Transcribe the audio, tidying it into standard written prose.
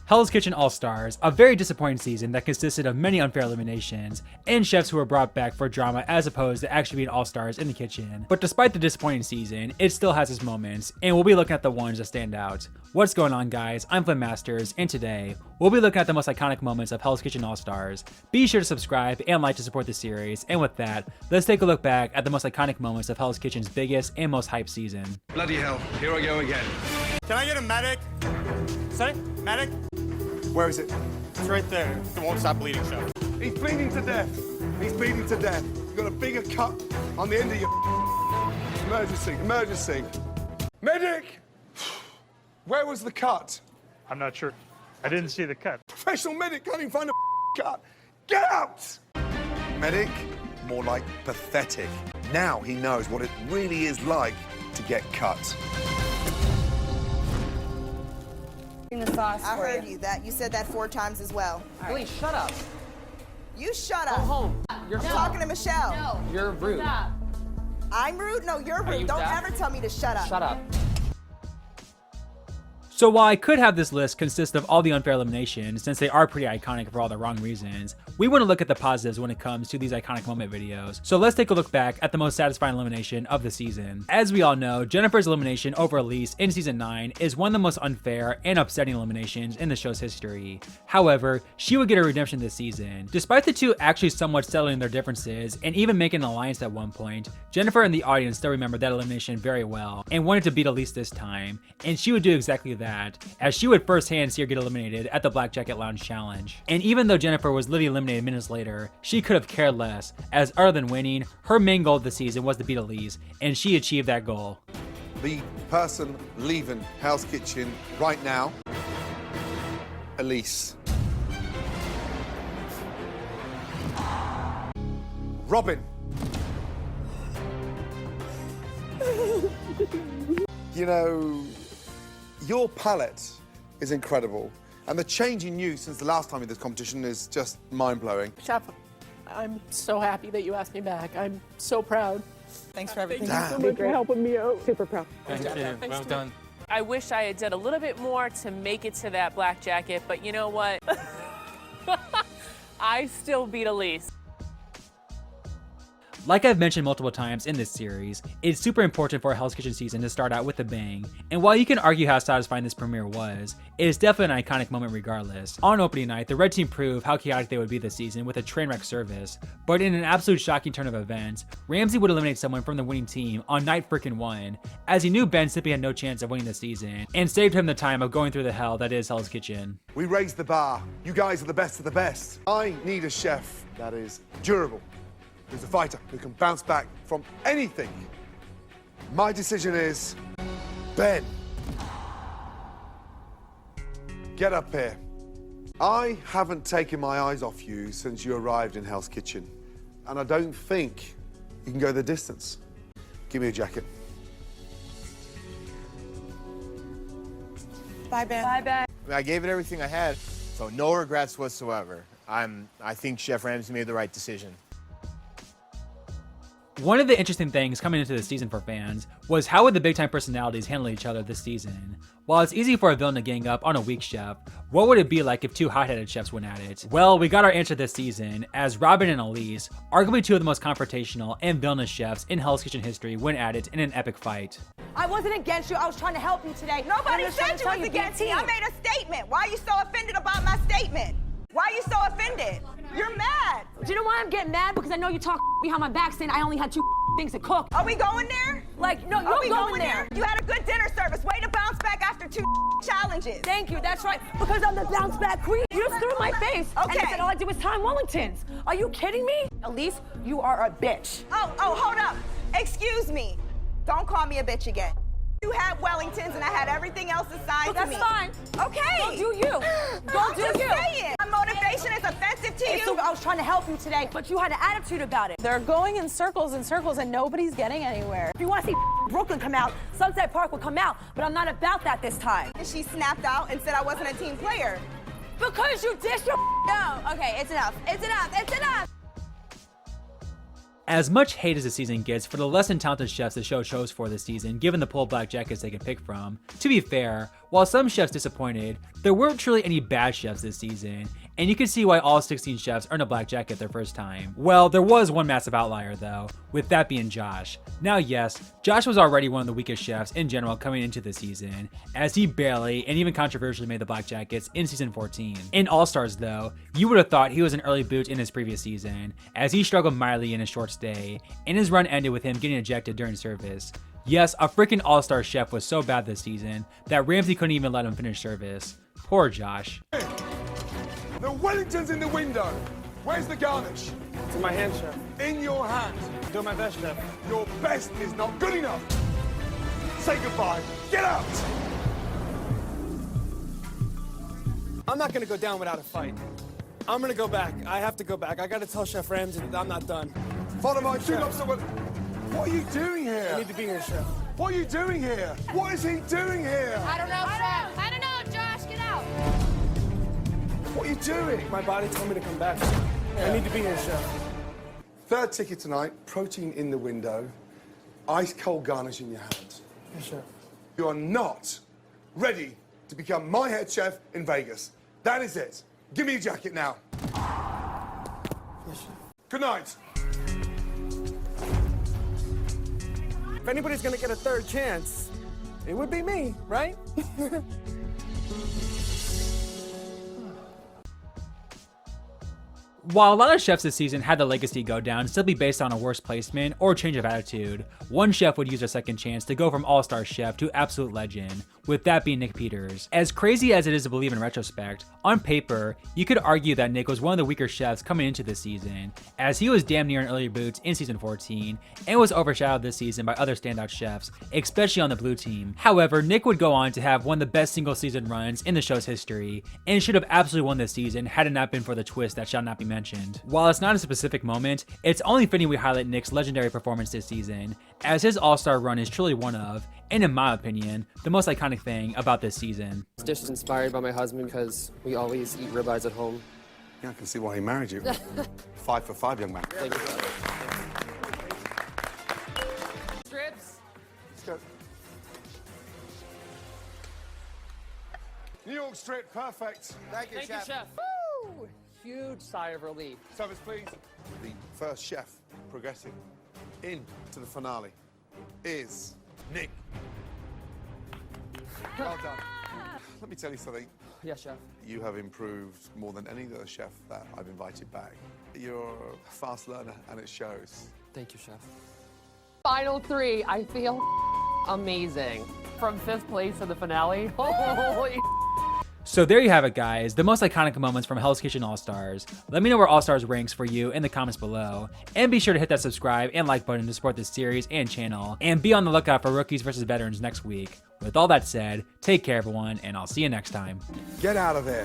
Hell's Kitchen All-Stars, a very disappointing season that consisted of many unfair eliminations, and chefs who were brought back for drama as opposed to actually being all-stars in the kitchen. But despite the disappointing season, it still has its moments, and we'll be looking at the ones that stand out. What's going on, guys? I'm FlynnMasters, and today, we'll be looking at the most iconic moments of Hell's Kitchen All-Stars. Be sure to subscribe and like to support the series, and with that, let's take a look back at the most iconic moments of Hell's Kitchen's biggest and most hyped season. Bloody hell, here I go again. Can I get a medic? Sorry? Medic? Where is it? It's right there. It won't stop bleeding, chef. He's bleeding to death. He's bleeding to death. You've got a bigger cut on the end of your... Emergency, emergency. Medic! Where was the cut? I'm not sure. I didn't see the cut. Professional medic can't even find a cut. Get out! Medic, more like pathetic. Now he knows what it really is like to get cut. The sauce I heard you. You said that 4 times as well. Please shut up. You shut up. Go home. I'm talking to Michelle. No. You're rude. Stop. I'm rude? No, you're rude. you Don't deaf? ever tell me to shut up. Shut up. So while I could have this list consist of all the unfair eliminations, since they are pretty iconic for all the wrong reasons, we want to look at the positives when it comes to these iconic moment videos. So let's take a look back at the most satisfying elimination of the season. As we all know, Jennifer's elimination over Elise in season 9 is one of the most unfair and upsetting eliminations in the show's history. However, she would get a redemption this season. Despite the two actually somewhat settling their differences and even making an alliance at one point, Jennifer and the audience still remember that elimination very well and wanted to beat Elise this time, and she would do exactly that, as she would firsthand see her get eliminated at the Black Jacket Lounge Challenge. And even though Jennifer was literally eliminated minutes later, she could have cared less, as other than winning, her main goal of the season was to beat Elise, and she achieved that goal. The person leaving Hell's Kitchen right now, Elise. Robin. You know, your palette is incredible, and the change in you since the last time in this competition is just mind-blowing. Chef, I'm so happy that you asked me back. I'm so proud. Thanks for everything. Thank you so much for helping me out. Super proud. Thank you. Well done. I wish I had done a little bit more to make it to that black jacket, but you know what? I still beat Elise. Like I've mentioned multiple times in this series, it's super important for a Hell's Kitchen season to start out with a bang, and while you can argue how satisfying this premiere was, it is definitely an iconic moment regardless. On opening night, the red team proved how chaotic they would be this season with a train wreck service, but in an absolute shocking turn of events, Ramsey would eliminate someone from the winning team on night freaking 1, as he knew Ben simply had no chance of winning the season, and saved him the time of going through the hell that is Hell's Kitchen. We raised the bar. You guys are the best of the best. I need a chef that is durable, who's a fighter, who can bounce back from anything. My decision is Ben. Get up here. I haven't taken my eyes off you since you arrived in Hell's Kitchen, and I don't think you can go the distance. Give me a jacket. Bye, Ben. Bye, Ben. I gave it everything I had, so no regrets whatsoever. I think Chef Ramsay made the right decision. One of the interesting things coming into the season for fans was how would the big time personalities handle each other this season. While it's easy for a villain to gang up on a weak chef, what would it be like if 2 hot-headed chefs went at it? Well, we got our answer this season, as Robin and Elise, arguably 2 of the most confrontational and villainous chefs in Hell's Kitchen history, went at it in an epic fight. I wasn't against you. I was trying to help you today. Nobody said you was against me. I made a statement. Why are you so offended about my statement? Why are you so offended? You're mad. Do you know why I'm getting mad? Because I know you talk behind my back saying I only had 2 things to cook. Are we going there? Like, no, Are we you're going there. You had a good dinner service. Way to bounce back after 2 challenges. Thank you, that's right. Because I'm the bounce back queen. You just threw in my face. Okay. And said all I did was time Wellingtons. Are you kidding me? Elise, you are a bitch. Oh, hold up. Excuse me. Don't call me a bitch again. You had Wellingtons and I had everything else assigned to me. That's fine. Okay. Go do you. Go do just you. saying. My motivation is offensive to you. I was trying to help you today, but you had an attitude about it. They're going in circles and nobody's getting anywhere. If you want to see Brooklyn come out, Sunset Park will come out, but I'm not about that this time. And she snapped out and said I wasn't a team player. Because you dissed your No, okay, it's enough. It's enough. It's enough. As much hate as the season gets for the less than talented chefs the show chose for this season, given the pool of black jackets they can pick from, to be fair, while some chefs disappointed, there weren't truly any bad chefs this season, and you can see why all 16 chefs earned a black jacket their first time. Well, there was one massive outlier though, with that being Josh. Now yes, Josh was already one of the weakest chefs in general coming into the season, as he barely and even controversially made the black jackets in season 14. In All-Stars though, you would have thought he was an early boot in his previous season, as he struggled mightily in his short stay, and his run ended with him getting ejected during service. Yes, a freaking all-star chef was so bad this season that Ramsay couldn't even let him finish service. Poor Josh. The Wellington's in the window. Where's the garnish? It's in my hand, chef. In your hand. Doing my best, chef. Your best is not good enough. Say goodbye. Get out. I'm not gonna go down without a fight. I'm gonna go back. I have to go back. I gotta tell Chef Ramsay that I'm not done. Follow my shoot up someone. What are you doing here? I need to be here, chef. What are you doing here? What is he doing here? I don't know, Chef. I don't know, Josh, get out. What are you doing? My body told me to come back. I need to be here, chef. Third ticket tonight, protein in the window, ice cold garnish in your hand. Yes, chef. You are not ready to become my head chef in Vegas. That is it. Give me your jacket now. Yes, chef. Good night. If anybody's gonna get a third chance, it would be me, right? While a lot of chefs this season had the legacy go down simply based on a worse placement or change of attitude, one chef would use their second chance to go from all-star chef to absolute legend, with that being Nick Peters. As crazy as it is to believe in retrospect, on paper, you could argue that Nick was one of the weaker chefs coming into this season, as he was damn near an early boot in season 14, and was overshadowed this season by other standout chefs, especially on the blue team. However, Nick would go on to have one of the best single season runs in the show's history, and should have absolutely won this season had it not been for the twist that shall not be mentioned. While it's not a specific moment, it's only fitting we highlight Nick's legendary performance this season, as his all-star run is truly one of, and in my opinion, the most iconic thing about this season. This dish is inspired by my husband because we always eat ribeyes at home. Yeah, I can see why he married you. 5 for 5, young man. Thank you. Strips. Let's go. New York strip, perfect. Thank you, Thank you, Chef. Woo! Huge sigh of relief. Service, please. The first chef progressing into the finale is Nick. Well done. Let me tell you something. Yes, chef. You have improved more than any other chef that I've invited back. You're a fast learner, and it shows. Thank you, chef. Final 3, I feel amazing. From 5th place to the finale, holy. So there you have it, guys, the most iconic moments from Hell's Kitchen All-Stars. Let me know where All-Stars ranks for you in the comments below, and be sure to hit that subscribe and like button to support this series and channel, and be on the lookout for Rookies vs. Veterans next week. With all that said, take care everyone, and I'll see you next time. Get out of there.